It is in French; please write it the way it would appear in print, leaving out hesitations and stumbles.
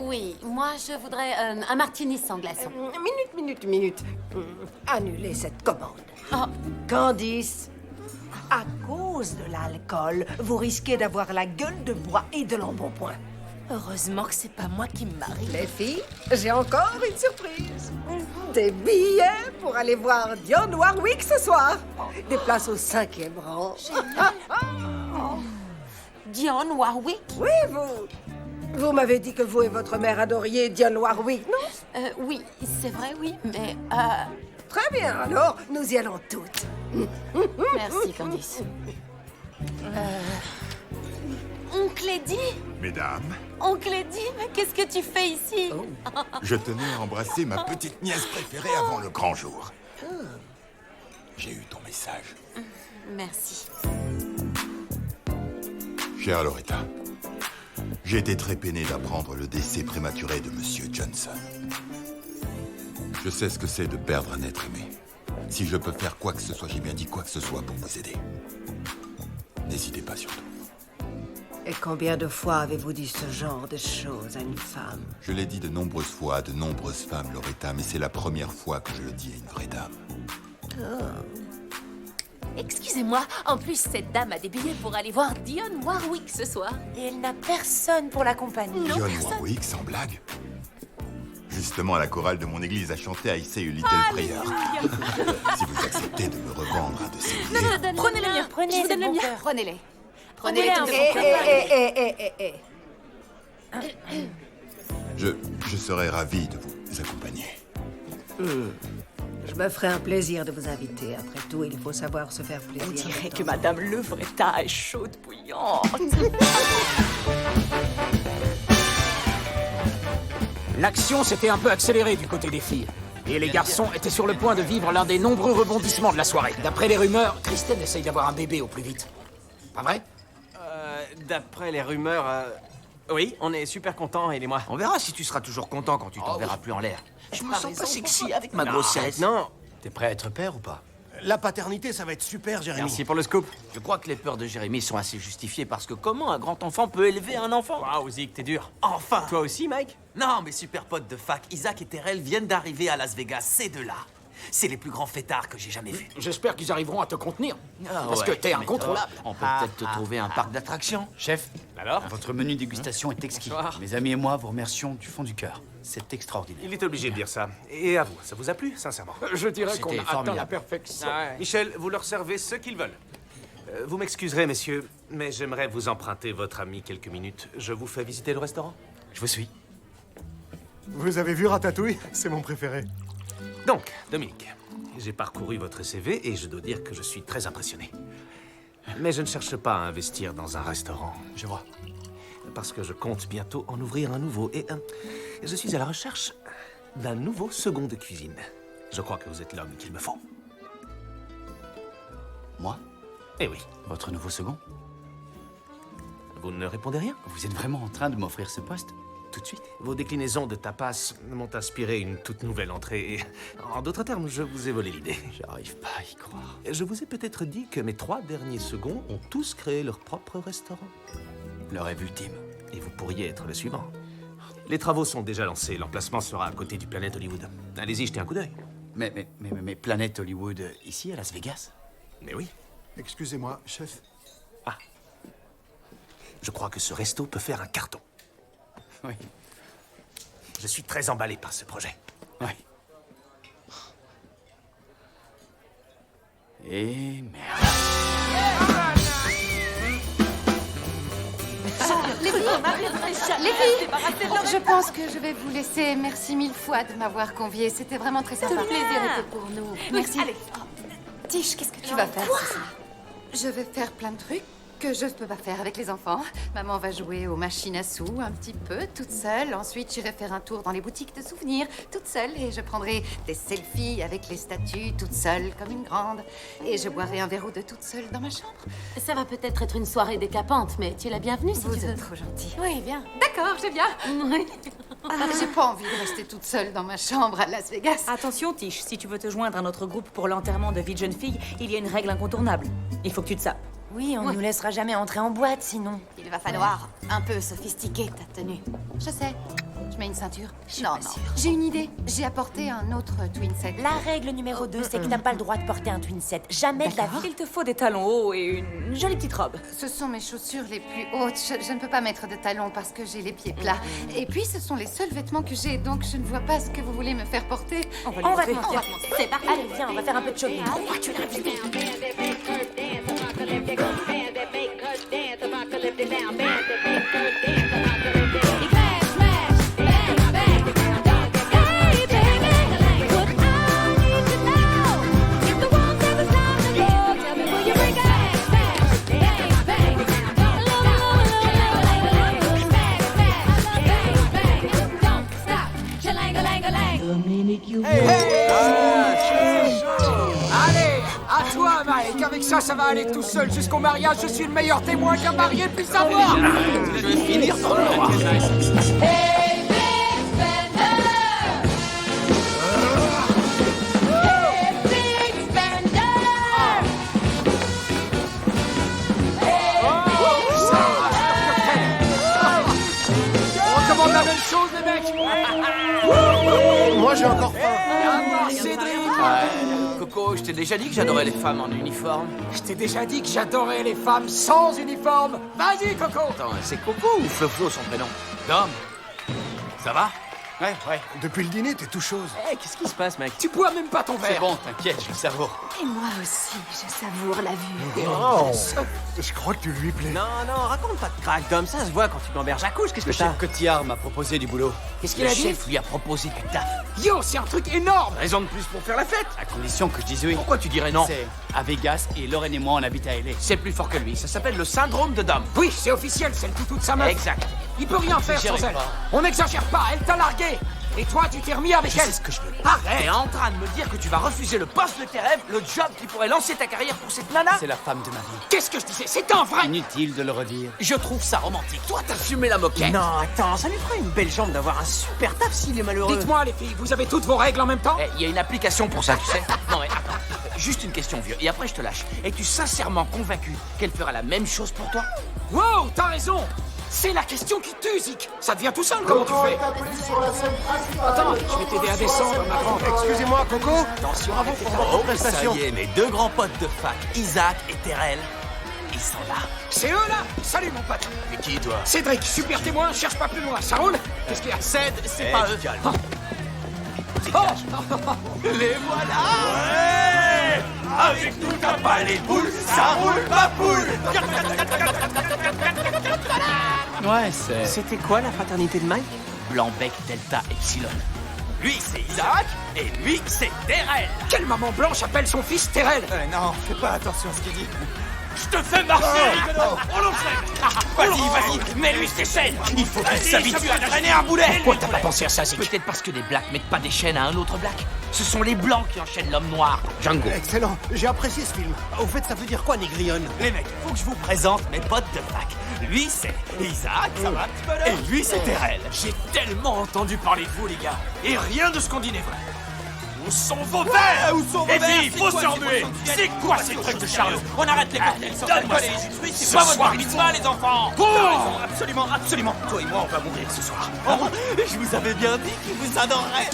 Oui, moi je voudrais un martini sans glaçon. Minute. Annulez cette commande. Oh. Candice, à cause de l'alcool, vous risquez d'avoir la gueule de bois et de l'embonpoint. Heureusement que c'est pas moi qui me marie. Les filles, j'ai encore une surprise. Des billets pour aller voir Dionne Warwick ce soir. Des places au 5e rang. Dionne Warwick? Oui, vous m'avez dit que vous et votre mère adoriez Dionne Warwick, non? Oui, c'est vrai, oui, mais... Très bien, alors, nous y allons toutes. Merci, Candice. Oncle Eddie? Mesdames, Oncle Eddie, mais qu'est-ce que tu fais ici? je tenais à embrasser ma petite nièce préférée avant le grand jour. J'ai eu ton message. Merci. Chère Loretta, j'ai été très peiné d'apprendre le décès prématuré de Monsieur Johnson. Je sais ce que c'est de perdre un être aimé. Si je peux faire quoi que ce soit, j'ai bien dit quoi que ce soit pour vous aider. N'hésitez pas surtout. Et combien de fois avez-vous dit ce genre de choses à une femme? Je l'ai dit de nombreuses fois à de nombreuses femmes, Loretta, mais c'est la première fois que je le dis à une vraie dame. Excusez-moi, en plus, cette dame a des billets pour aller voir Dionne Warwick ce soir. Et elle n'a personne pour l'accompagner. Dionne Warwick, sans blague. Justement, la chorale de mon église a chanté I Say a Little Prayer. Si vous acceptez de me revendre un de ces billets... Prenez le mien, prenez, Je vous c'est donne le bon mien. cœur. Prenez-les. Prenez-les un Je serais ravi de vous accompagner. Je me ferai un plaisir de vous inviter. Après tout, il faut savoir se faire plaisir. On dirait de que temps en Madame Levretta est chaude bouillante. L'action s'était un peu accélérée du côté des filles. Et les garçons étaient sur le point de vivre l'un des nombreux rebondissements de la soirée. D'après les rumeurs, Kristen essaye d'avoir un bébé au plus vite. Pas vrai? D'après les rumeurs, oui, on est super contents, elle et moi. On verra si tu seras toujours content quand tu t'enverras plus en l'air. Je me sens pas sexy avec ma grossesse. Non, t'es prêt à être père ou pas? La paternité, ça va être super, Jérémy. Merci pour le scoop. Je crois que les peurs de Jérémy sont assez justifiées parce que comment un grand enfant peut élever un enfant? Waouh, Zig, t'es dur. Enfin! Toi aussi, Mike? Non, mes super potes de fac, Isaac et Terrell, viennent d'arriver à Las Vegas, ces deux-là. C'est les plus grands fêtards que j'ai jamais vus. J'espère qu'ils arriveront à te contenir. Ah Parce ouais, que t'es tu incontrôlable. m'étonnes. On peut peut-être te trouver un parc d'attractions. Chef, Alors? votre menu dégustation est exquis. Bonsoir. Mes amis et moi vous remercions du fond du cœur. C'est extraordinaire. Il est obligé de dire ça. Et à vous, ça vous a plu, sincèrement? Je dirais qu'on a C'était atteint formidable. la perfection. Michel, vous leur servez ce qu'ils veulent. Vous m'excuserez, messieurs, mais j'aimerais vous emprunter votre ami quelques minutes. Je vous fais visiter le restaurant? Je vous suis. Vous avez vu Ratatouille? C'est mon préféré. Donc, Dominique, j'ai parcouru votre CV et je dois dire que je suis très impressionné. Mais je ne cherche pas à investir dans un restaurant. Je vois. Parce que je compte bientôt en ouvrir un nouveau. Et je suis à la recherche d'un nouveau second de cuisine. Je crois que vous êtes l'homme qu'il me faut. Moi? Eh oui, Votre nouveau second? vous ne répondez rien? Vous êtes vraiment en train de m'offrir ce poste? Tout de suite? Vos déclinaisons de tapas m'ont inspiré une toute nouvelle entrée. Et, en d'autres termes, je vous ai volé l'idée. J'arrive pas à y croire. Je vous ai peut-être dit que mes 3 derniers seconds ont tous créé leur propre restaurant. Le rêve ultime. Et vous pourriez être le suivant. Les travaux sont déjà lancés. L'emplacement sera à côté du Planet Hollywood. Allez-y, jetez un coup d'œil. Mais Planète Hollywood, ici à Las Vegas? Mais oui, Excusez-moi, chef. je crois que ce resto peut faire un carton. Oui. Je suis très emballé par ce projet. Oui. Et merde. Les filles, je pense que je vais vous laisser. Merci 1000 fois de m'avoir conviée. C'était vraiment très sympa. Tout le plaisir était pour nous. Merci. Allez. Tish, qu'est-ce que tu vas faire ce soir? Je vais faire plein de trucs que je ne peux pas faire avec les enfants. Maman va jouer aux machines à sous un petit peu, toute seule. Ensuite, j'irai faire un tour dans les boutiques de souvenirs, toute seule. Et je prendrai des selfies avec les statues, toute seule, comme une grande. Et je boirai un verre ou deux toute seule dans ma chambre. Ça va peut-être être une soirée décapante, mais tu es la bienvenue si Vous tu veux. êtes trop gentil. Oui, bien. D'accord, je viens. J'ai pas envie de rester toute seule dans ma chambre à Las Vegas. Attention, Tish, si tu veux te joindre à notre groupe pour l'enterrement de vie de jeune fille, il y a une règle incontournable. Il faut que tu te sapes. Oui, on ne nous laissera jamais entrer en boîte, sinon. Il va falloir un peu sophistiquer ta tenue. Je sais. Je mets une ceinture. Non, non. J'ai une idée. J'ai apporté un autre twin set. La règle numéro 2, c'est que t'as pas le droit de porter un twin set. Jamais de la vie. Il te faut des talons hauts et une jolie petite robe. Ce sont mes chaussures les plus hautes. Je ne peux pas mettre de talons parce que j'ai les pieds plats. Et puis, ce sont les seuls vêtements que j'ai, donc je ne vois pas ce que vous voulez me faire porter. On va On va te te montrer. C'est parti. Allez, viens, on va faire un peu de shopping. Allez, à toi, Mike. Avec ça, ça va aller tout seul jusqu'au mariage. Je suis le meilleur témoin qu'un marié puisse avoir. Je vais finir dans le noir. On recommande la même chose, les mecs. Moi, j'ai encore faim. Cédric. Coco, je t'ai déjà dit que j'adorais les femmes en uniforme. Je t'ai déjà dit que j'adorais les femmes sans uniforme. Vas-y, Coco. Attends, c'est Coco ou Flo son prénom? Dom. Ça va? Ouais. Depuis le dîner, t'es tout chose. Eh, qu'est-ce qui se passe, mec? Tu bois même pas ton verre. C'est bon, t'inquiète, je le savoure. Et moi aussi, je savoure la vue. Oh, je crois que tu lui plais. Non, raconte pas de crack, Dom, ça se voit quand tu m'emberges à couche, qu'est-ce que Le t'as? chef Cotillard m'a proposé du boulot. Qu'est-ce qu'il Le a dit? chef lui a proposé du taf. Yo, c'est un truc énorme. Raison de plus pour faire la fête. À condition que je dise oui. Pourquoi tu dirais non? C'est à Vegas et Lorraine et moi, on habite à LA. C'est plus fort que lui. Ça s'appelle le syndrome de Dom. Oui, c'est officiel, c'est le toutou de sa meuf. Exact. Il peut rien faire J'y sans arrive elle. pas. On n'exagère pas, elle t'a largué. Et toi, tu t'es remis avec Je elle. sais ce que je veux. Arrête. T'es en train de me dire que tu vas refuser le poste de tes rêves, le job qui pourrait lancer ta carrière pour cette nana? C'est la femme de ma vie. Qu'est-ce que je disais? C'est un vrai. Inutile de le redire. Je trouve ça romantique. Toi, t'as fumé la moquette. Non, attends, ça lui ferait une belle jambe d'avoir un super taf s'il est malheureux. Dites-moi, les filles, vous avez toutes vos règles en même temps? Il y a une application pour ça, tu sais. Non, mais attends. Juste une question, vieux, et après je te lâche. Es-tu sincèrement convaincu qu'elle fera la même chose pour toi? Wow, t'as raison. C'est la question qui tue, Zik. Ça devient tout simple, comment tu fais? Attends, je vais t'aider à descendre, ma grande. Excusez-moi, Coco. Attention, Bravo pour votre Ça prestation. y est, mes deux grands potes de fac, Isaac et Terrell, ils sont là. C'est eux, là. Salut, mon pote. Et qui, toi? Cédric, super témoin, cherche pas plus loin. Ça roule? Qu'est-ce qu'il y a? Cède, c'est pas eux. Oh. Les voilà! Ouais! Avec nous, t'as pas les boules, ça roule ma poule! Ouais, c'est... C'était quoi la fraternité de Mike? Blanc-bec, Delta, Epsilon. Lui, c'est Isaac, et lui, c'est Terrell. Quelle maman blanche appelle son fils Terrell? Non, fais pas attention à ce qu'il dit. Je te fais marcher! On l'enchaîne! Vas-y, mets-lui ses chaînes! Il faut qu'il s'habitue à traîner un boulet! Pourquoi t'as pas pensé à ça, Zik? Peut-être parce que des blacks mettent pas des chaînes à un autre black. Ce sont les blancs qui enchaînent l'homme noir. Django. Excellent, j'ai apprécié ce film. Au fait, ça veut dire quoi, Négrionne? Les mecs, faut que je vous présente mes potes de fac. Lui, c'est Isaac, ça va? Et lui, c'est Terrell. J'ai tellement entendu parler de vous, les gars. Et rien de ce qu'on dit n'est vrai. Où sont vos pères? Où sont vos pères? Et puis, il faut se remuer. C'est quoi ces trucs de chariot? On arrête les cocktails. Donne-moi les jus. C'est pas votre mitzvah, les enfants. Absolument. Toi et moi, on va mourir ce soir. Je vous avais bien dit qu'il vous adorerait.